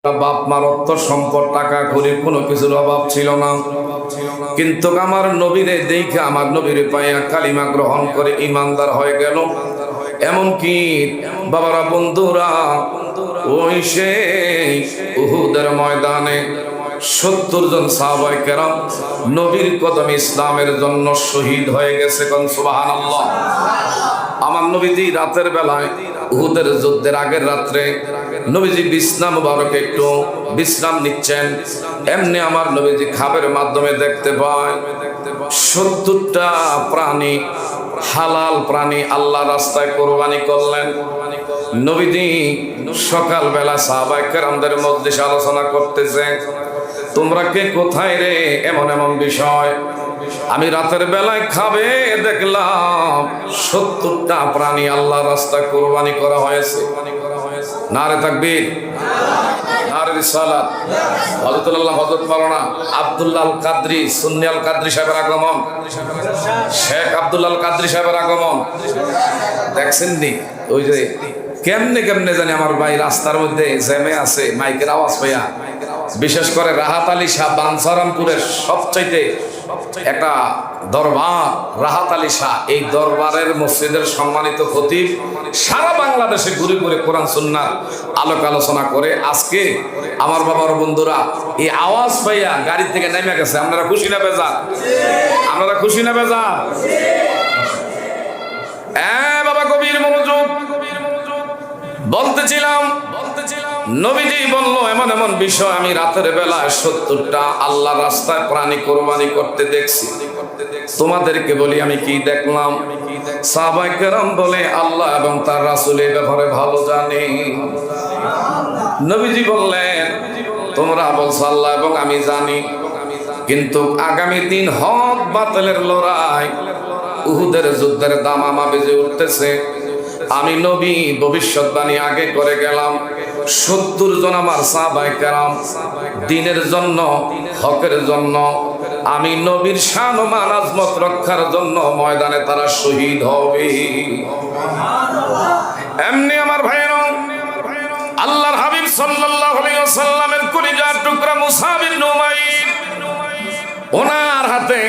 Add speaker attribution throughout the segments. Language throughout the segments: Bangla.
Speaker 1: বাপ মার অর্থ সম্পদ টাকা করি কোনো কিছুর অভাব ছিল না, কিন্তু আমার নবীরে দেখে আমার নবীরে পাইয়া কালিমা গ্রহণ করে ইমানদার হয়ে গেল। এমনকি বাবারা বন্ধুরা, ওই সেই উহুদের ময়দানে 70 জন সাহাবায়ে কেরাম নবীর কদমে ইসলামের জন্য শহীদ হয়ে গেছে। কোন সুবহানাল্লাহ। আমার নবীজি রাতের বেলায় উহুদের যুদ্ধের আগের রাত্রে নবীজি বিছনা মুবারকে একটু বিশ্রাম নিচ্ছেন। এমনি আমার নবীজি খাবের মাধ্যমে দেখতে পায় 70টা প্রাণী, হালাল প্রাণী আল্লাহ রাস্তায় কোরবানি করলেন। নবীজি সকালবেলা সাহাবায়ে কেরামদের মধ্যে আলোচনা করতেছে, তোমরা কে কোথায় রে? এমন এমন বিষয় আমি রাতের বেলায় খাবে দেখলাম 70টা প্রাণী আল্লাহ রাস্তায় কোরবানি করা হয়েছে। নারে তাকবীর, নারে রিসালাত। হযরতুল্লাহ হযরত মাওলানা আব্দুল্লাহ আল কাদরি, সুন্নি আল কাদরি সাহেবের আগমন, শেখ আব্দুল্লাহ আল কাদরি সাহেবের আগমন দেখছেন নি? ওই যে কেমনে কেমনে জানি আমার ভাই রাস্তার মধ্যে জ্যামে আছে, মাইকের আওয়াজ পাইয়া, বিশেষ করে রাহাত আলী শাহ বাঞ্ছারামপুরের সবচাইতে একটা দরবার রাহাত আলী শাহ, এই দরবারের মসজিদের সম্মানিত খতিব সারা বাংলাদেশে ঘুরে ঘুরে কোরআন সুন্নাহর আলোক আলোচনা করে। আজকে আমার বাবার বন্ধুরা এই আওয়াজ পাইয়া গাড়ি থেকে নেমে গেছে। আপনারা খুশি না বেজার? আপনারা খুশি না বেজার? বাবা কবির মনোযোগ। বলতেছিলাম নবীজি বলল এমন এমন বিষয় আমি রাতের বেলায় 70টা আল্লাহ রাস্তায় প্রাণী কোরবানি করতে দেখছি। তোমাদেরকে বলি আমি কি দেখলাম? সাহাবায়ে কেরাম বলে আল্লাহ এবং তার রাসূল এই ব্যাপারে ভালো জানে। নবীজি বললেন তোমরা বলছো আল্লাহ এবং আমি জানি, কিন্তু আগামী দিন হক বাতিলের লড়াই, উহুদের যুদ্ধের দামামা বেজে উঠতেছে। আমি নবী ভবিষ্যৎবাণী আগে করে গেলাম। 70 জন আমার সাহাবায়ে কেরাম দ্বীনের জন্য, হকের জন্য, আমি নবীর শান ও মান আজমত রক্ষার জন্য ময়দানে তারা শহীদ হবে। এমনি আমার ভাইরা, আল্লাহর হাবিব সাল্লাল্লাহু আলাইহি ওয়াসাল্লামের কলিজার টুকরা মুসআব ইবনে উমাইর, ওনার হাতে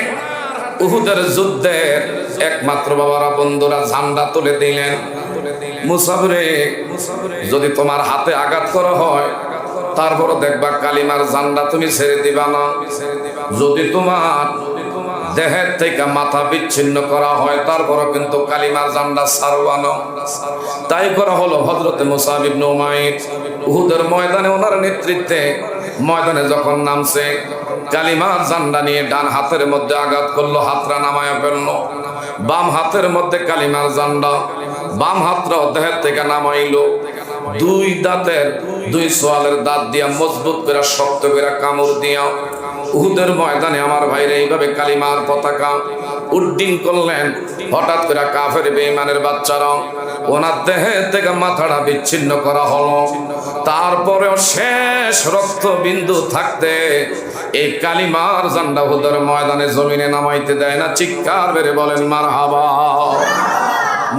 Speaker 1: উহুদের যুদ্ধের একমাত্র বাবারা বন্ধুরা ঝান্ডা তুলে দিলেন। মুসআব রে, যদি তোমার হাতে আঘাত করা হয় তারপরও দেখবা কালিমার ঝান্ডা তুমি ছেড়ে দিবা না। যদি তোমার দেহের থেকে মাথা বিচ্ছিন্ন করা হয় তারপরও কিন্তু কালিমার ঝান্ডা ছাড়বা না। তাই করা হলো হযরতে মুসআব ইবনে উমাইর উহুদের ময়দানে, ওনার নেতৃত্বে ময়দানে যখন নামছে কালিমার ঝান্ডা নিয়ে ডান হাতের মধ্যে আঘাত করলো, হাতটা নামায়া ফেললো। বাম হাতের মধ্যে কালিমার ঝান্ডা, বাম হাতটা দেহের থেকে নামাইলো। দুই দাঁতের, দুই সোয়ালের দাঁত দিয়া মজবুত করে শক্ত করে কামড় দিয়া উহুদের ময়দানে আমার ভাইরা এইভাবে কালিমার পতাকা উড্ডীন করলেন। হঠাৎ করে কাফের বেঈমানের বাচ্চারা ওনার দেহের থেকে মাথাটা বিচ্ছিন্ন করা হলো। তারপরেও শেষ রক্ত বিন্দু থাকতে এই কালিমার ঝান্ডা উহুদের ময়দানে জমিনে নামাইতে দেয় না। চিৎকার মেরে বলেন মারহাবা।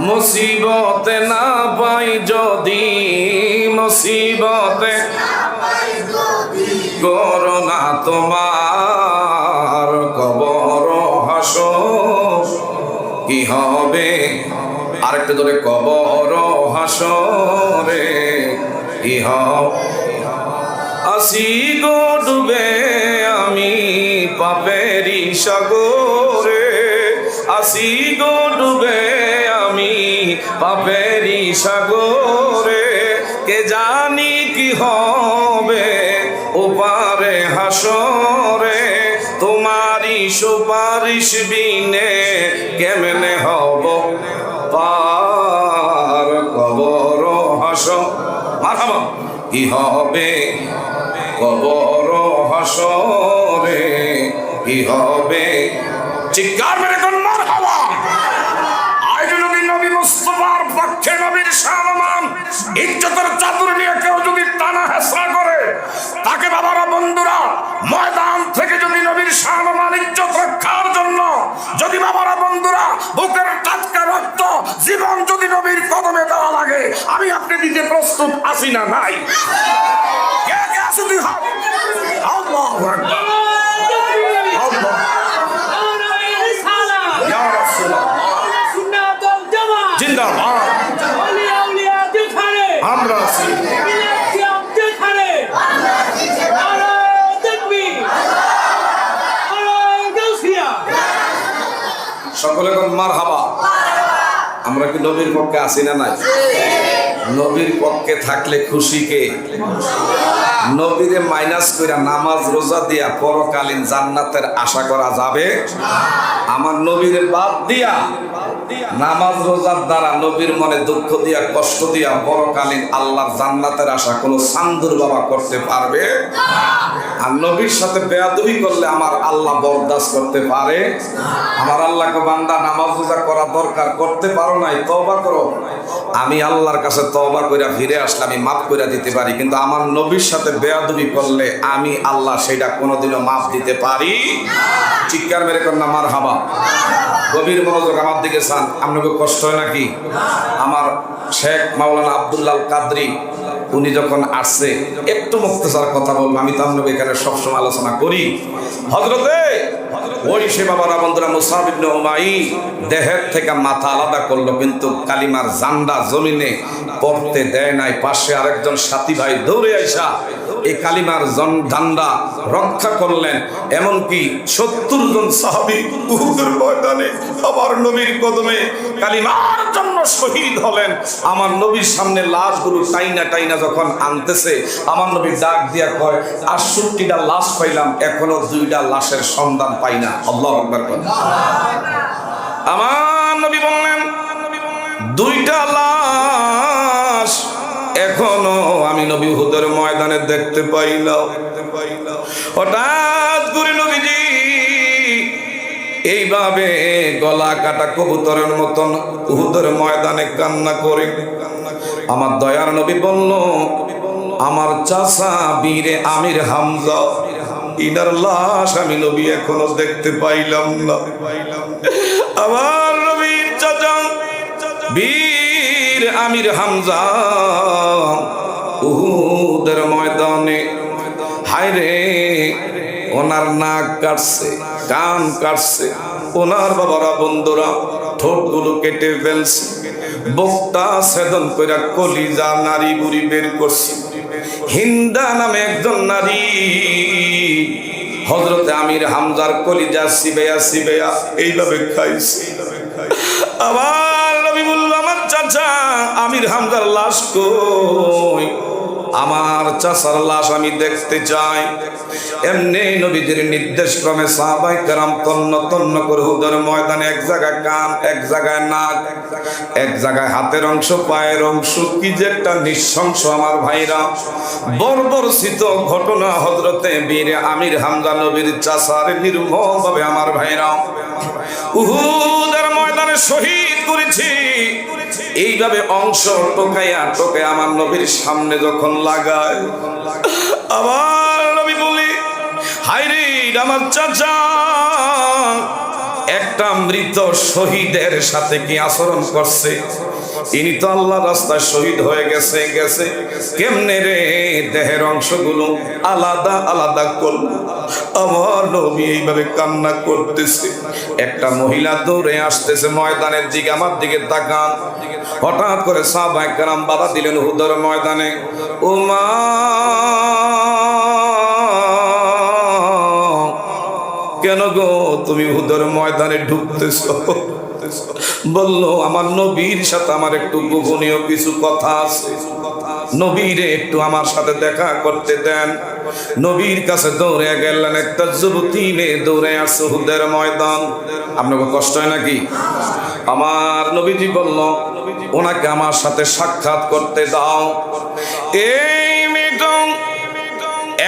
Speaker 1: মুসিবতে না পাই যদি, মুসিবতে করোনা তোমার কবর হাসর কি হবে? আরেকটা ধরে কবর হাসরে কি হবে? আসি গো ডুবে আমি পাপেরি সাগরে, আসি গো ডুবে আমি পাপেরি সাগরে, কে জানি কি হবে ওপারে হাসরে, তোমারই সুপারিশ বিনে কেমনে হব পার কবর হাসর। মারহাবা। কি হবে কবর হাসরে কি হবে? চিৎকার মেরে কোন মারহাবা। আইডি নবী মুস্তাফার পক্ষে নবীর সম্মান ইজ্জতের চাদর নিয়ে কেউ যদি টানা হেসরা করে, তাকে বাবারা বন্ধুরা ময়দান থেকে যদি নবীর সম্মান ইজ্জত রক্ষার জন্য যদি বাবারা বন্ধুরা বুকের টাটকা রক্ত জীবন যদি নবীর কদমে দেওয়া লাগে, আমি আপনি দিতে প্রস্তুত আছি না নাই? কে কে আছে দুই হাত। আল্লাহু আকবার, আল্লাহ, ইয়া রাসূলুল্লাহ, জিন্দাবাদ, আমরা আছি, সকলে কোন মারহাবা। আমরা কি নবীর পক্ষে আছি না নাই? নবীর পক্ষে থাকলে খুশি কে? নবীরে মাইনাস কইরা নামাজ রোজা দিয়া পরকালীন জান্নাতের আশা করা যাবে? আমার নবীরে বাদ দিয়া নামাজ রোজার দ্বারা নবীর মনে দুঃখ দিয়া কষ্ট দিয়া পরকালীন আল্লাহর জান্নাতের আশা কোনো সান্দুর বাবা করতে পারবে? আর নবীর সাথে বেয়াদবি করলে আমার আল্লাহ বরদাস্ত করতে পারে? আমার আল্লাহকে বান্দা নামাজ রোজা করা দরকার, করতে পারো নাই, তওবা করো। আমি আল্লাহর কাছে তওবা কইরা ফিরে আসলে আমি মাফ কইরা দিতে পারি, কিন্তু আমার নবীর সাথে বেয়াদবি করলে আমি আল্লাহ সেটা কোনোদিনও মাফ দিতে পারি? চিৎকার মেরে কন্যা মারহাবা। গভীর মনোযোগ আমার দিকে চান। আপনাকে কষ্ট হয় নাকি? আমার শেখ মাওলানা আব্দুল্লাহ কাদরি উনি যখন আসছে, একটু মুক্তসার কথা বলবো, আমি তো আপনাকে এখানে সবসময় আলোচনা করি। হযরতে ওই সে বাবারা বন্ধুরা মুসআব ইবনে উমাইর দেহের থেকে মাথা আলাদা করলো, কিন্তু কালিমার জান্ডা জমিনে পড়তে দেয় নাই। পাশে আরেকজন সাথী ভাই দৌড়ে আইসা এই কালিমার ঝান্ডা রক্ষা করলেন। এমনকি 70 জন সাহাবী উহুদের ময়দানে আমার নবীর কদমে কালিমার জন্য শহীদ হলেন। আমার নবীর সামনে লাশগুলো টাইনা টাইনা যখন আনতেছে, আমার নবী ডাক দিয়া কয়, 68টা লাশ পাইলাম, এখনো 2টা লাশের সন্ধান পাই না। আল্লাহু আকবার। আমার নবী বললেন, 2টা লাশ এখনো আমি নবী উহুদের ময়দানে দেখতে পাই না। হঠাৎ করে নবীজি এইভাবে গলা কাটা কবুতরের মতন উহুদের ময়দানে কান্না করে। আমার দয়ার নবী বলল, আমার চাচা বীরে আমির হামজা, ইনার লাশ আমি নবী এখনো দেখতে পাইলাম না। আমার নবীর চাচা বীর আমির হামজা উহুদের ময়দানে, হায় রে, ওনার নাক কাটছে, কান কাটছে, ওনার বাবারা বন্ধুরা ঠোঁটগুলো কেটে ফেলছে, বুকটা ছেদন কইরা কলিজা নারী বুড়ি বের করছে। হিন্দা নামে একজন নারী হযরতে আমির হামজার কলিজা সিবেয়া সিবেয়া এইভাবে খাইছে। আমার নবী বলল, আমার চাচা আমির হামজার লাশ কই? আমার চাচার লাশ আমি দেখতে চাই। এমনি নবীজির নির্দেশ ক্রমে সাহাবায়ে কেরাম তন্ন তন্ন করে উহুদের ময়দানে এক জায়গায় কান, এক জায়গায় নাক, এক জায়গায় হাতের অংশ, পায়ের অংশ, কি যে একটা নৃশংস আমার ভাইরা বর্বরচিত ঘটনা। হযরতে বীরে আমির হামজা নবীর চাচার নির্মমভাবে আমার ভাইরা উহুদের ময়দানে শহীদ করেছি। এইভাবে অংশ টোকাইয়া টোকাইয়া আমার নবীর সামনে যখন লাগায়, আমার নবী বলি, হায়রে আমার চাচা একটা মৃত শহীদের সাথে কি আচরণ করছে। ইনি তো আল্লাহর রাস্তায় শহীদ হয়ে গেছে, কেমনে রে দেহের অংশগুলো আলাদা আলাদা করল। আমার নবী এইভাবে কান্না করতেছে। একটা মহিলা দৌড়ে আসতেছে ময়দানের দিকে, আমার দিকে তাকান। হঠাৎ করে সাহাবায়ে কেরাম বাধা দিলেন উহুদের ময়দানে, ও মা, কেন গো তুমি উহুদের ময়দানে ঢুকতেছো? বলল, আমার নবীর সাথে আমার একটু গোপনীয় কিছু কথা আছে, নবীরে একটু আমার সাথে দেখা করতে দেন। নবীর কাছে দৌড়ে গেলেন। একটা যুবতী মেয়ে দৌড়ে আসছে উহুদের ময়দান। আপনাকে কষ্ট হয় নাকি? আমার নবীজি বলল, ওনাকে আমার সাথে সাক্ষাৎ করতে দাও। এই মেয়েটা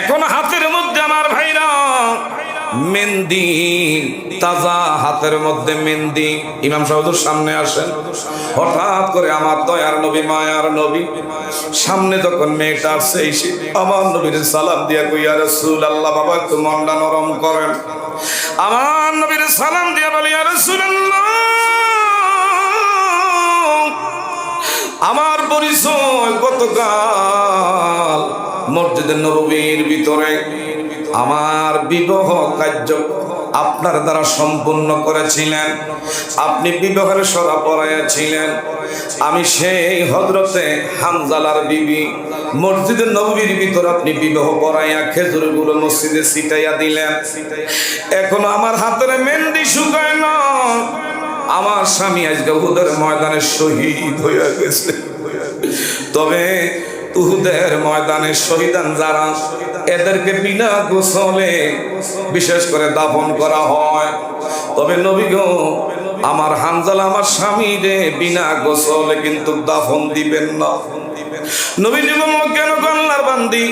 Speaker 1: এখন হাতের মধ্যে আমার ভাইরা মেহেন্দি, তাজা হাতের মধ্যে মেহেন্দি। ইমাম সাহেবের সামনে আসেন। হঠাৎ করে আমার দয়ার নবী, মায়ার নবী সামনে যখন মেয়েটা আসছে, আমার নবীর সালাম দিয়া কই, ইয়া রাসূলুল্লাহ, বাবা একটু মনটা নরম করেন। আমার নবীর সালাম দিয়া বলি, ইয়া রাসূলুল্লাহ, আমার পরিচয় গতকাল মসজিদে নববীর ভিতরে আমার বিবাহ কার্য আপনার দ্বারা সম্পূর্ণ করেছিলেন, আপনি বিবাহের সরা পড়াইয়াছিলেন। আমি সেই হযরতে হানজালার বিবি মসজিদে নববীর ভিতর আপনি বিবাহ পড়াইয়া খেজুরগুলো মসজিদে ছিটাইয়া দিলেন। এখন আমার হাতের মেহেন্দি শুকায় না, আমার স্বামী আজকে উহুদের ময়দানে শহীদ হয়ে গেছে। তবে উহুদের ময়দানে শহীদান যারা, এদেরকে বিনা গোসলে বিশেষ করে দাফন করা হয়। তবে নবী গো, আমার হানজালা আমার স্বামী রে বিনা গোসলে কিন্তু দাফন দিবেন না। নবী জীবন কেন আল্লাহর বান্দি,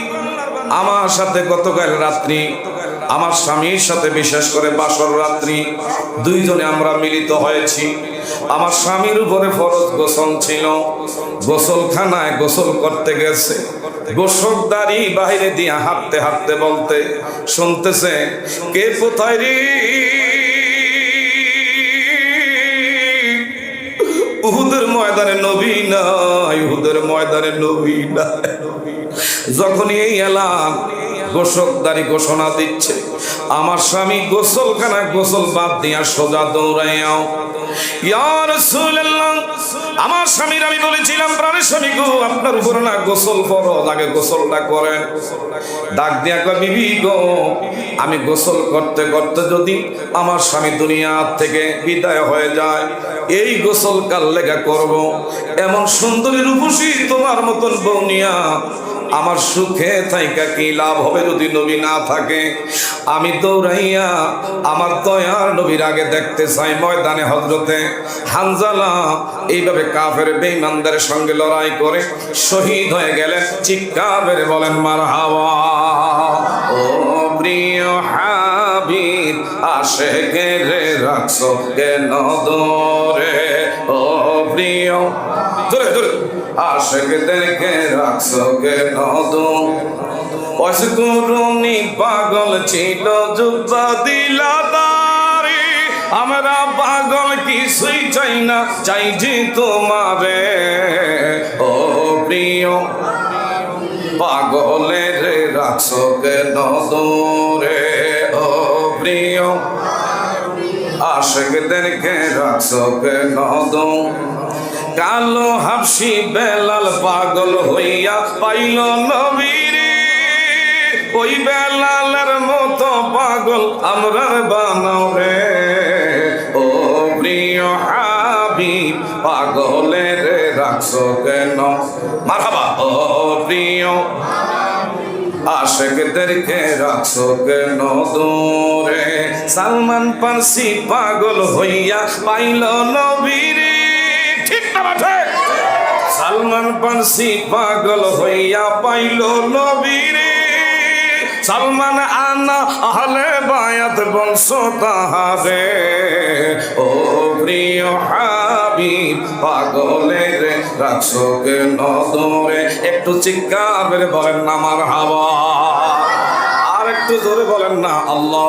Speaker 1: আমার সাথে গতকাল রাত্রি আমার স্বামীর সাথে বিশেষ করে বাসর রাত্রি দুইজনে আমরা মিলিত হয়েছি। আমার স্বামীর উপরে ফরজ গোসল ছিল, গোসলখানায় গোসল করতে গেছে। গোসলদারি বাইরে দিয়ে হাঁটতে হাঁটতে বলতে শুনতেছে, কে কোথায় রে? উহুদের ময়দানে নবী নাই, উহুদের ময়দানে নবী নাই। যখনই এই এলাম গোসলদারি ঘোষণা দিচ্ছে, আমার স্বামী গোসলখানায় গোসল বাদ দিয়া সোজা দৌড়াইয়াও, ইয়া রাসূলুল্লাহ, আমার স্বামীর আমি বলেছিলাম, প্রাণের স্বামী গো, আপনার উপর না গোসল ফরজ, আগে গোসলটা করেন। ডাক দিয়া কয়, বিবি গো, আমি গোসল করতে করতে যদি আমার স্বামী দুনিয়া থেকে বিদায় হয়ে যায়, এই গোসল কাল লেগা করব। এমন সুন্দরী রূপসী তোমার মতন বউনিয়া আমার সুখে থাইকা কি লাভ হবে যদি নবী না থাকে? আমি দৌড়াইয়া আমার দয়ার নবীর আগে দেখতে চাই। ময়দানে হযরতে হানজালা এইভাবে কাফের বেঈমানদের সঙ্গে লড়াই করে শহীদ হয়ে গেলেন। চিৎকার মেরে বলেন মারহাবা। ও প্রিয় হাবিব, আশেকে রে রাখছো কেন দূরে? ও প্রিয়, ধরে ধরে, আশেকদেরকে রাখছো কেন দূরে? অসকুরুনি পাগল ছিল জুব্বা দিলাদারি, আমরা পাগল কিছুই চাই না, চাই যে তোমারে। ও প্রিয়, পাগলের রাখছো কেন দূরে? ও প্রিয়, আশেকদেরকে রাখছো কেন দূরে? কালো হাবশি বেলাল পাগল হইয়া পাইল নবীরে, ওই বেলালের মতো পাগল আমরা বানাও রে। ও প্রিয় হাবিব, পাগলের রাখছো কেন? মারহাবা। ও প্রিয়, আশেকদেরকে রাখছো কেন দূরে? সালমান ফার্সি পাগল হইয়া পাইল নবীরে, সালমান ফার্সি পাগল হইয়া পাইল নবীরে। সালমান আনা আহলে বায়াত বংশ তাহারে। ও প্রিয় হাবিব, পাগলের রাখছো কেন দূরে? একটু চিৎকার করে বলেন না মারহাবা, আর একটু জোরে বলেন না আল্লাহ।